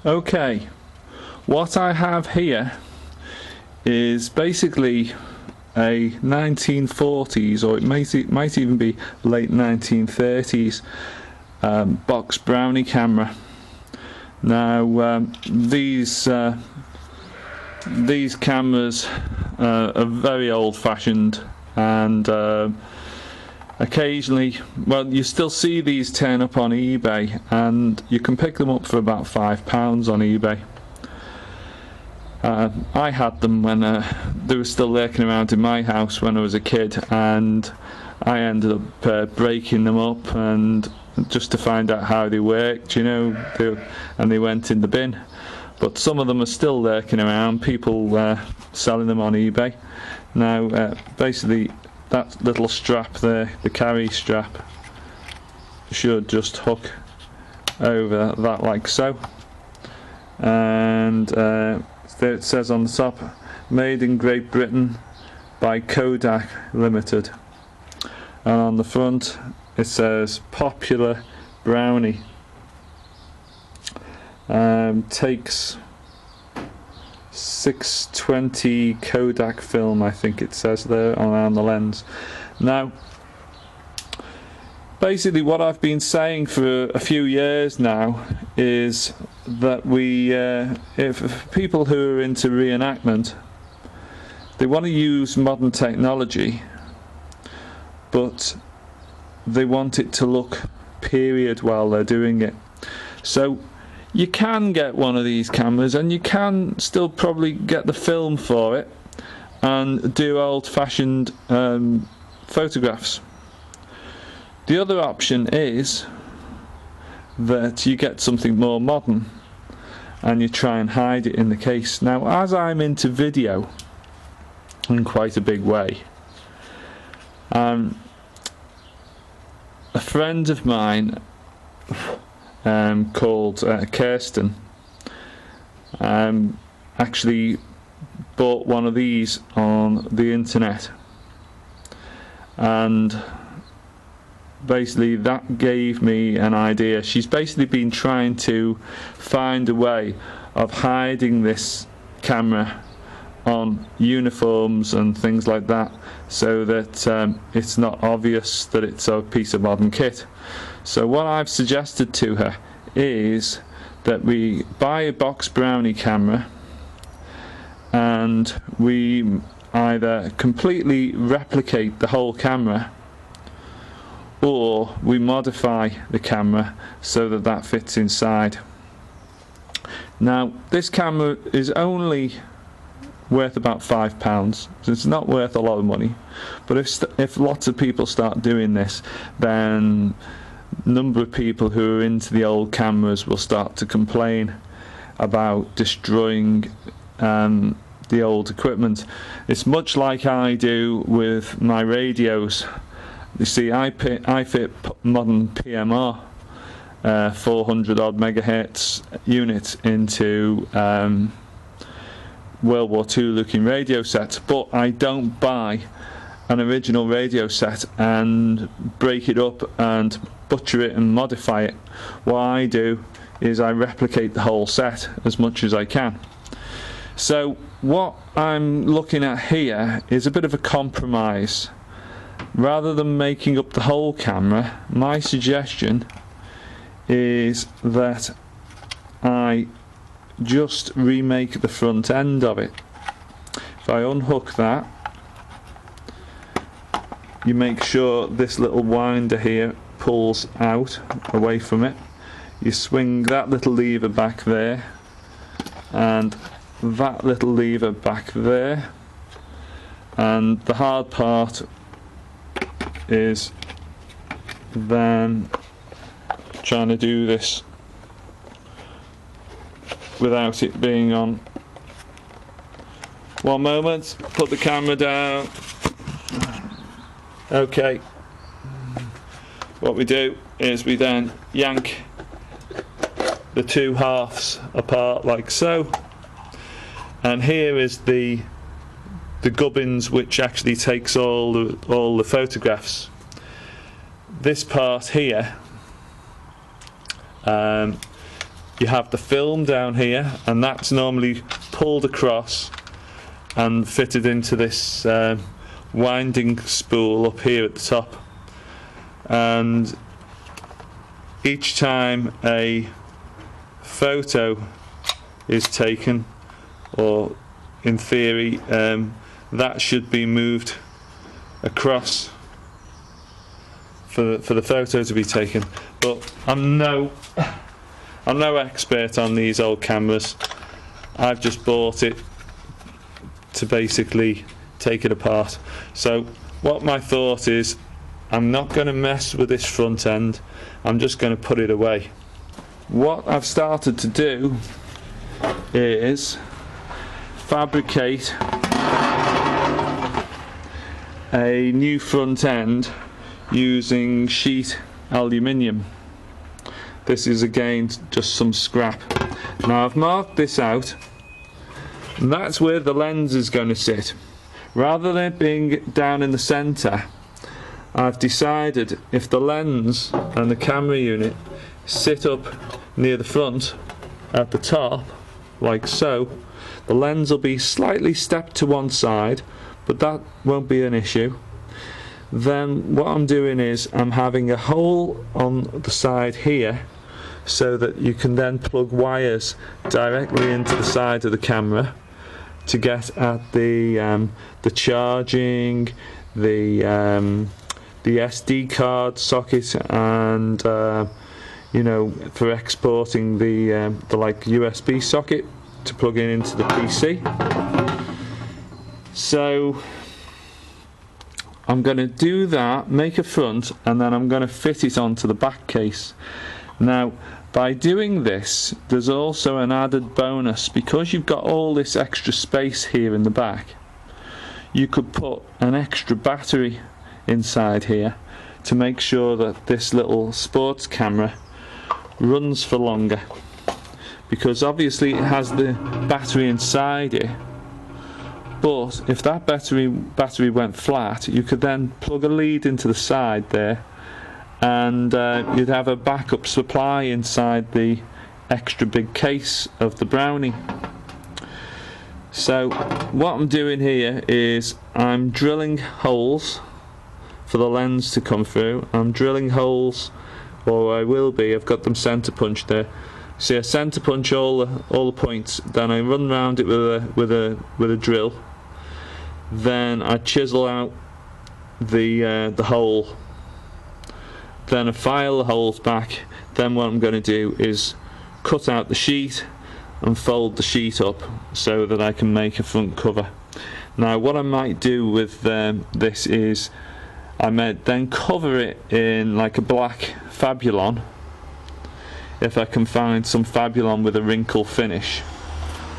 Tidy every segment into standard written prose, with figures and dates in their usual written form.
Okay, what I have here is basically a 1940s, or it might even be late 1930s Box Brownie camera. Now these cameras are very old-fashioned, and occasionally, well, you still see these turn up on eBay, and you can pick them up for about £5 on eBay. I had them when they were still lurking around in my house when I was a kid, and I ended up breaking them up, and just to find out how they worked, you know, and they went in the bin. But some of them are still lurking around, people selling them on eBay. Now basically that little strap there, the carry strap, should just hook over that like so, and there it says on the top, made in Great Britain by Kodak Limited, and on the front it says Popular Brownie. Takes 620 Kodak film, I think it says there around the lens. Now basically what I've been saying for a few years now is that if people who are into reenactment, they want to use modern technology, but they want it to look period while they're doing it. So you can get one of these cameras, and you can still probably get the film for it and do old-fashioned photographs. The other option is that you get something more modern and you try and hide it in the case. Now, as I'm into video in quite a big way, a friend of mine called Kirsten actually bought one of these on the internet, and basically that gave me an idea. She's basically been trying to find a way of hiding this camera on uniforms and things like that, so that it's not obvious that it's a piece of modern kit. So what I've suggested to her is that we buy a Box Brownie camera, and we either completely replicate the whole camera, or we modify the camera so that that fits inside. Now this camera is only worth about £5, so it's not worth a lot of money, but if lots of people start doing this, then number of people who are into the old cameras will start to complain about destroying the old equipment. It's much like I do with my radios. You see, I fit modern PMR 400 odd megahertz unit into World War II looking radio set, but I don't buy an original radio set and break it up and butcher it and modify it. What I do is I replicate the whole set as much as I can. So what I'm looking at here is a bit of a compromise. Rather than making up the whole camera, my suggestion is that I just remake the front end of it. If I unhook that, you make sure this little winder here pulls out away from it. You swing that little lever back there, and that little lever back there, and the hard part is then trying to do this without it being on. One moment, put the camera down. Okay, what we do is we then yank the two halves apart like so, and here is the gubbins which actually takes all the photographs. This part here, you you have the film down here, and that's normally pulled across and fitted into this winding spool up here at the top. And each time a photo is taken, or in theory that should be moved across for the photo to be taken. But I'm no expert on these old cameras. I've just bought it to basically take it apart. So what my thought is, I'm not going to mess with this front end, I'm just going to put it away. What I've started to do is fabricate a new front end using sheet aluminium. This is again just some scrap. Now I've marked this out, and that's where the lens is going to sit. Rather than it being down in the centre, I've decided if the lens and the camera unit sit up near the front at the top, like so, the lens will be slightly stepped to one side, but that won't be an issue. Then what I'm doing is I'm having a hole on the side here, so that you can then plug wires directly into the side of the camera to get at the charging, the SD card socket, and you know, for exporting the like USB socket to plug in into the PC. So I'm going to do that, make a front, and then I'm going to fit it onto the back case. Now by doing this, there's also an added bonus. Because you've got all this extra space here in the back, you could put an extra battery inside here to make sure that this little sports camera runs for longer, because obviously it has the battery inside it, but if that battery went flat, you could then plug a lead into the side there, and you'd have a backup supply inside the extra big case of the Brownie. So what I'm doing here is I'm drilling holes for the lens to come through. I'm drilling holes, or I will be, I've got them centre punched there. See, I centre punch all the points, then I run round it with a drill, then I chisel out the hole, then I file the holes back. Then what I'm going to do is cut out the sheet and fold the sheet up so that I can make a front cover. Now what I might do with this is I might then cover it in like a black Fabulon, if I can find some Fabulon with a wrinkle finish,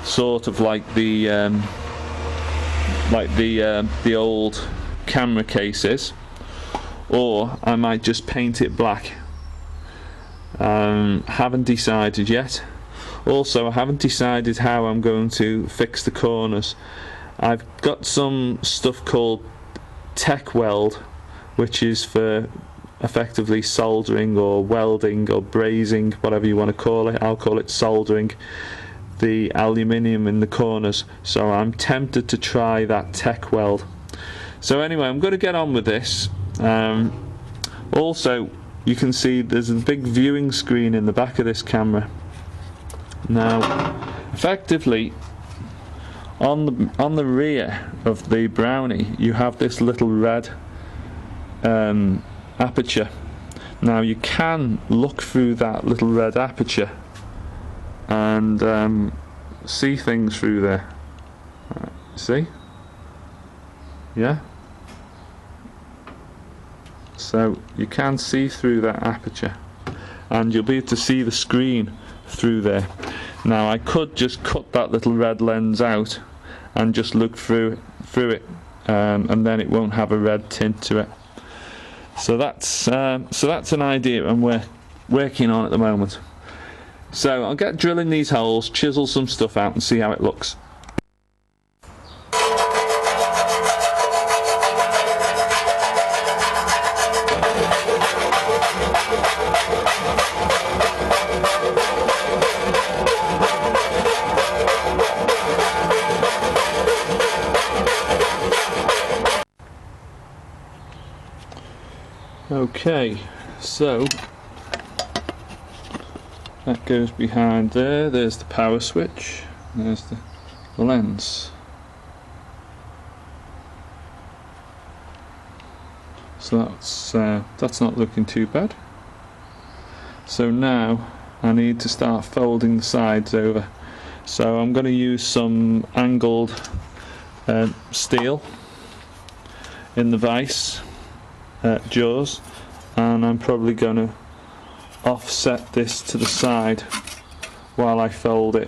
sort of like the old camera cases, or I might just paint it black. Haven't decided yet. Also, I haven't decided how I'm going to fix the corners. I've got some stuff called Tech Weld, which is for effectively soldering or welding or brazing, whatever you want to call it. I'll call it soldering the aluminium in the corners, so I'm tempted to try that Tech Weld. So anyway, I'm going to get on with this. Also, you can see there's a big viewing screen in the back of this camera. Now effectively on the rear of the Brownie you have this little red aperture. Now you can look through that little red aperture and see things through there. See? Yeah? So you can see through that aperture, and you'll be able to see the screen through there. Now I could just cut that little red lens out and just look through it, and then it won't have a red tint to it. So that's an idea I'm working on at the moment. So I'll get drilling these holes, chisel some stuff out, and see how it looks. Okay, so that goes behind there. There's the power switch. There's the lens. So that's not looking too bad. So now I need to start folding the sides over. So I'm going to use some angled steel in the vise jaws, and I'm probably going to offset this to the side while I fold it.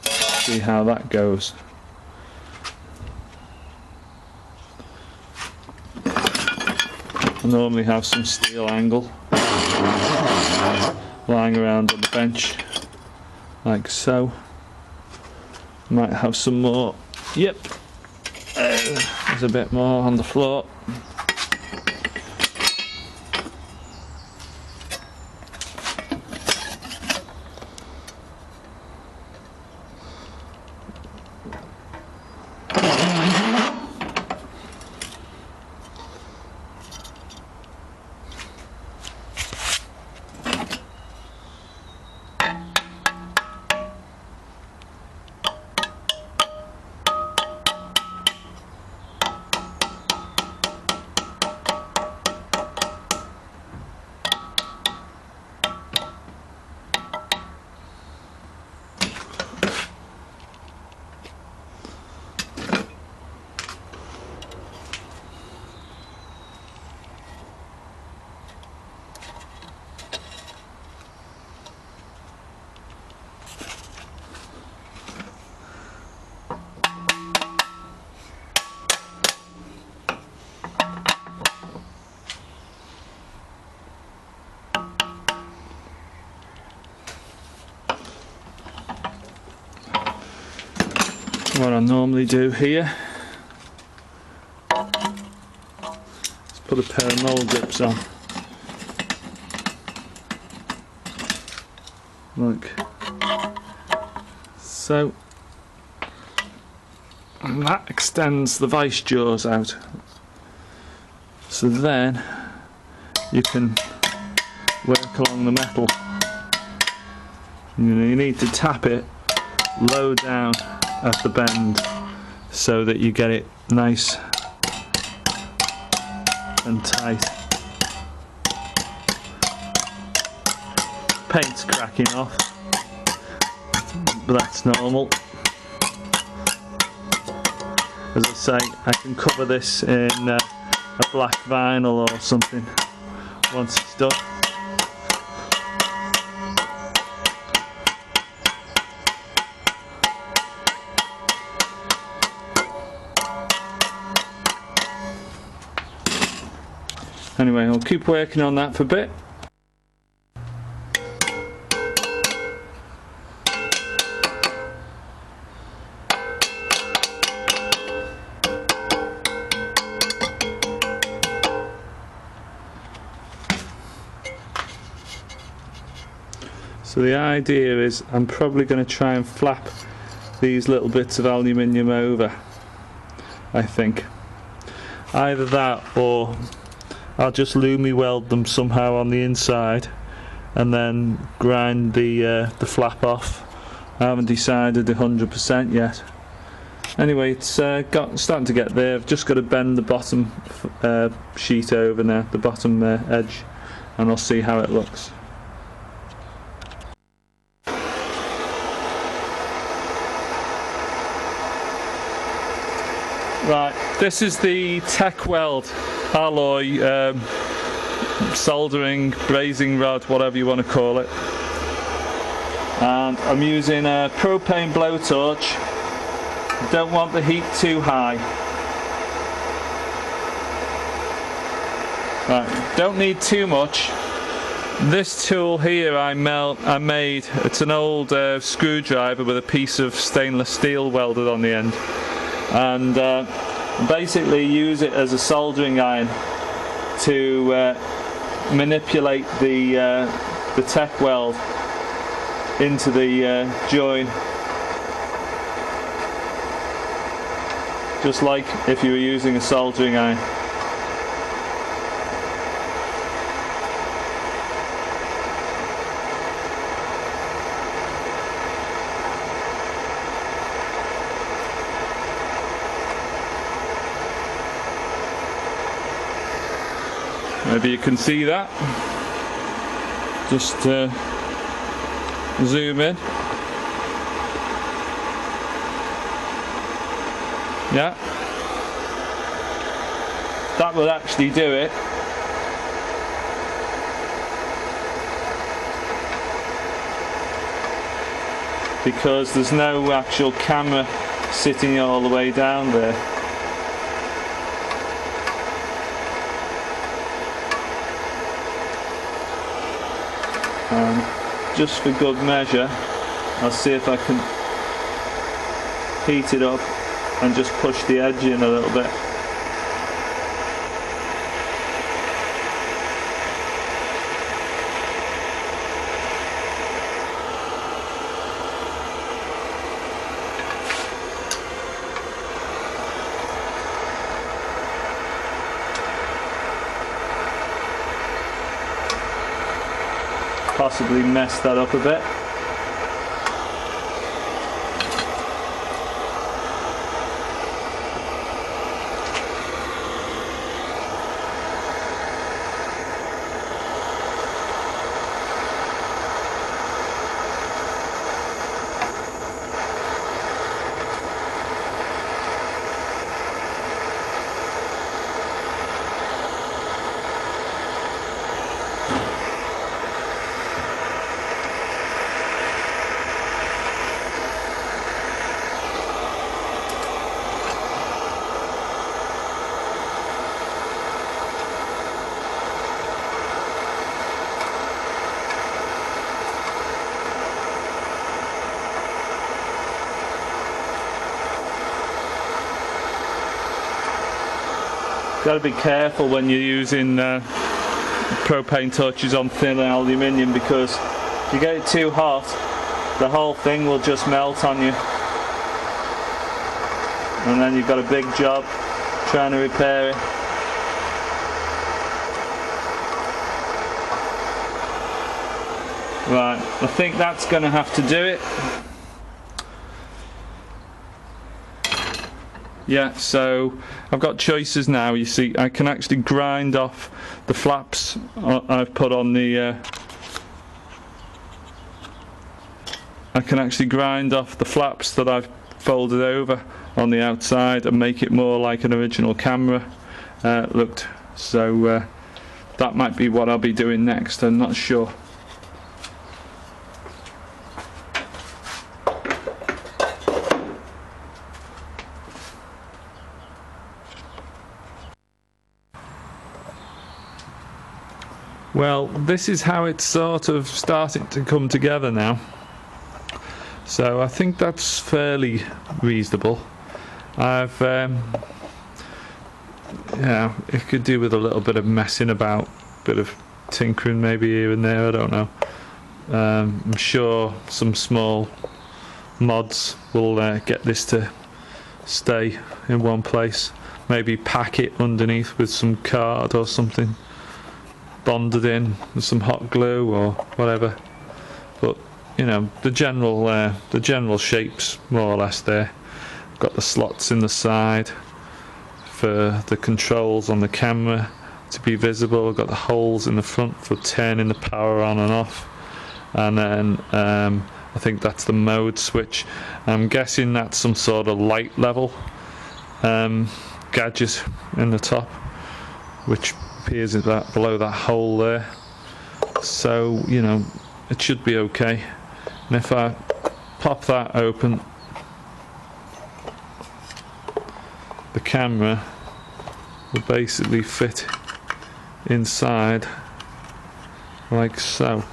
See how that goes. I normally have some steel angle lying around on the bench like so. Might have some more. Yep, there's a bit more on the floor. What I normally do here is put a pair of mole grips on, like so, and that extends the vise jaws out, so then you can work along the metal. You know, you need to tap it low down at the bend so that you get it nice and tight. Paint's cracking off, but that's normal. As I say, I can cover this in a black vinyl or something once it's done. Anyway, I'll keep working on that for a bit. So the idea is I'm probably going to try and flap these little bits of aluminium over, I think. Either that, or I'll just Lumi weld them somehow on the inside and then grind the flap off. I haven't decided 100% yet. Anyway, it's starting to get there. I've just got to bend the bottom sheet over now, the bottom edge, and I'll see how it looks. Right, this is the Tech Weld alloy soldering, brazing rod, whatever you want to call it, and I'm using a propane blowtorch. Don't want the heat too high. Right, don't need too much. This tool here I made, it's an old screwdriver with a piece of stainless steel welded on the end, and basically use it as a soldering iron to manipulate the Tech Weld into the join, just like if you were using a soldering iron. Maybe you can see that. Just zoom in. Yeah, that would actually do it. Because there's no actual camera sitting all the way down there. Just for good measure, I'll see if I can heat it up and just push the edge in a little bit. Possibly mess that up a bit. Got to be careful when you're using propane torches on thin aluminium, because if you get it too hot, the whole thing will just melt on you, and then you've got a big job trying to repair it. Right, I think that's going to have to do it. Yeah, so I've got choices now. You see, I can actually grind off the flaps I've put on the I can actually grind off the flaps that I've folded over on the outside and make it more like an original camera looked. So that might be what I'll be doing next. I'm not sure. Well, this is how it's sort of starting to come together now. So I think that's fairly reasonable. I've yeah, it could do with a little bit of messing about, bit of tinkering maybe here and there, I don't know. I'm sure some small mods will get this to stay in one place. Maybe pack it underneath with some card or something, bonded in with some hot glue or whatever. But you know, the general shape's more or less there. Got the slots in the side for the controls on the camera to be visible. Got the holes in the front for turning the power on and off, and then I think that's the mode switch. I'm guessing that's some sort of light level gadget in the top, which appears in that below that hole there. So you know, it should be okay. And if I pop that open, the camera will basically fit inside like so.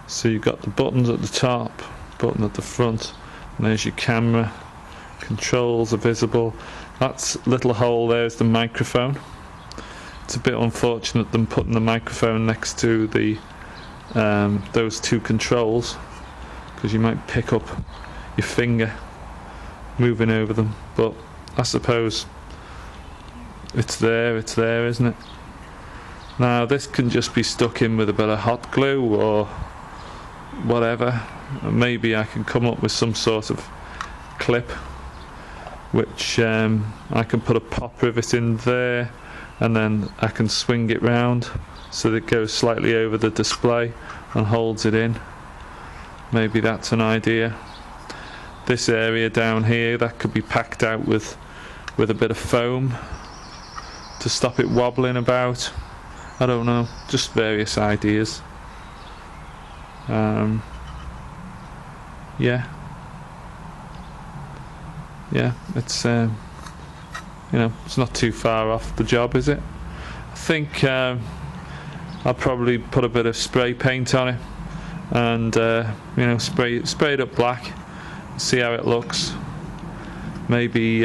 So you've got the buttons at the top, button at the front, and there's your camera. Controls are visible. That little hole there is the microphone. It's a bit unfortunate them putting the microphone next to the those two controls, because you might pick up your finger moving over them, but I suppose it's there, isn't it? Now this can just be stuck in with a bit of hot glue or whatever. Maybe I can come up with some sort of clip which I can put a pop rivet in there, and then I can swing it round so that it goes slightly over the display and holds it in. Maybe that's an idea. This area down here, that could be packed out with a bit of foam to stop it wobbling about. I don't know, just various ideas. Yeah, it's you know, it's not too far off the job, is it? I think I'll probably put a bit of spray paint on it and you know, spray it up black, see how it looks. Maybe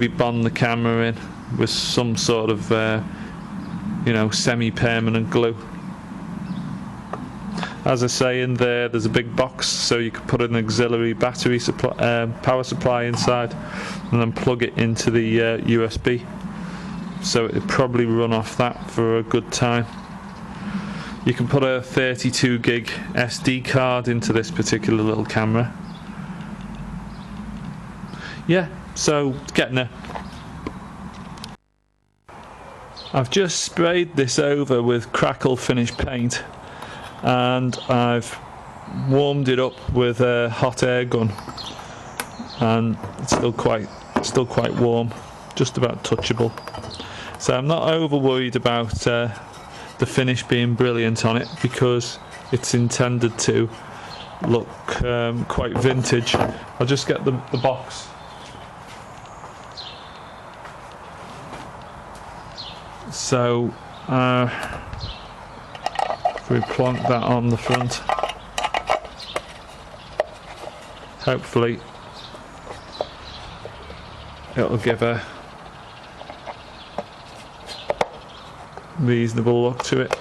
bond the camera in with some sort of you know, semi-permanent glue. As I say, in there's a big box, so you could put an auxiliary battery supply, power supply inside, and then plug it into the USB. So it'd probably run off that for a good time. You can put a 32 gig SD card into this particular little camera. Yeah, so it's getting there. I've just sprayed this over with crackle finish paint, and I've warmed it up with a hot air gun, and it's still quite warm, just about touchable. So I'm not over worried about the finish being brilliant on it, because it's intended to look quite vintage. I'll just get the box. So if we plonk that on the front, hopefully it'll give a reasonable look to it.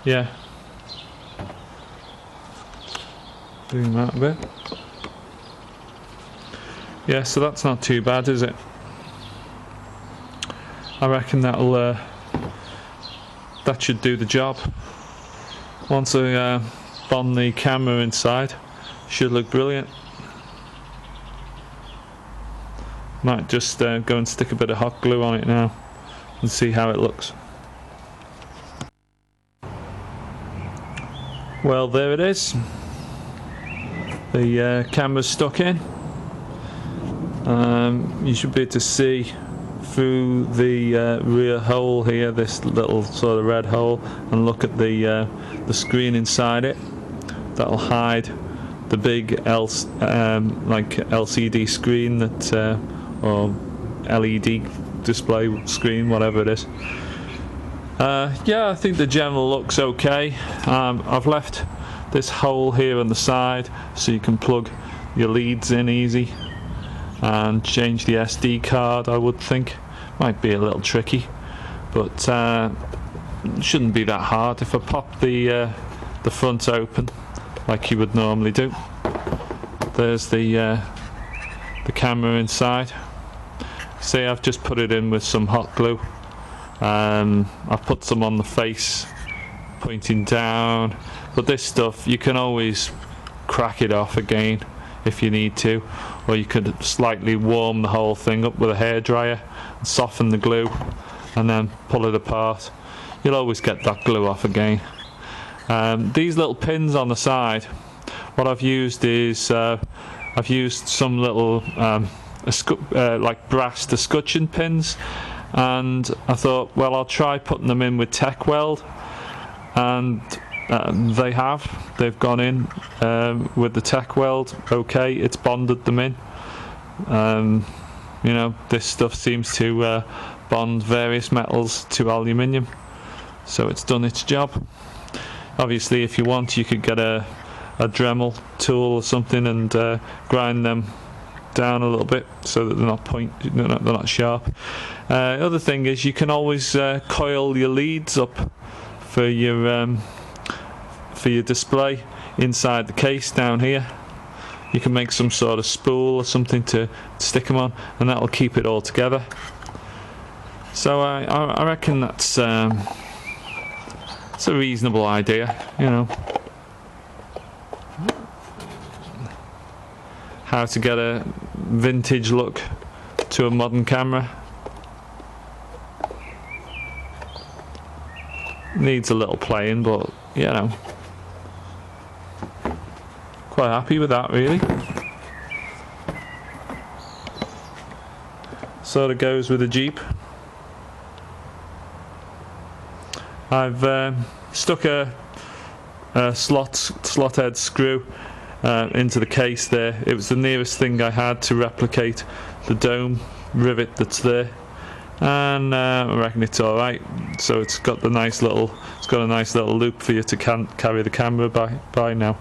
Yeah, doing that a bit. Yeah, so that's not too bad, is it? I reckon that should do the job. Once I bond the camera inside, should look brilliant. Might just go and stick a bit of hot glue on it now and see how it looks. Well, there it is. The camera's stuck in. You should be able to see through the rear hole here, this little sort of red hole, and look at the screen inside it. That'll hide the big like LCD screen that or LED display screen, whatever it is. Yeah, I think the general looks okay. I've left this hole here on the side so you can plug your leads in easy and change the SD card. I would think might be a little tricky, but shouldn't be that hard. If I pop the front open like you would normally do, there's the camera inside. See, I've just put it in with some hot glue. I've put some on the face pointing down, but this stuff you can always crack it off again if you need to, or you could slightly warm the whole thing up with a hairdryer and soften the glue and then pull it apart. You'll always get that glue off again. These little pins on the side, what I've used is I've used some little like brass escutcheon pins, and I thought, well, I'll try putting them in with Tech Weld, and they've gone in with the Tech Weld. Okay, it's bonded them in. You know, this stuff seems to bond various metals to aluminium, so it's done its job. Obviously, if you want, you could get a Dremel tool or something and grind them down a little bit so that they're not sharp. Other thing is, you can always coil your leads up for your display inside the case down here. You can make some sort of spool or something to stick them on, and that'll keep it all together. So I reckon it's a reasonable idea, you know. how to get a vintage look to a modern camera. Needs a little playing, but you know, quite happy with that really. Sort of goes with a Jeep. I've stuck a slot head screw into the case there. It was the nearest thing I had to replicate the dome rivet that's there, and I reckon it's all right. So it's got a nice little loop for you to carry the camera by now.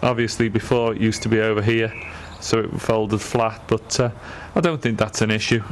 Obviously before it used to be over here, so it folded flat, but I don't think that's an issue.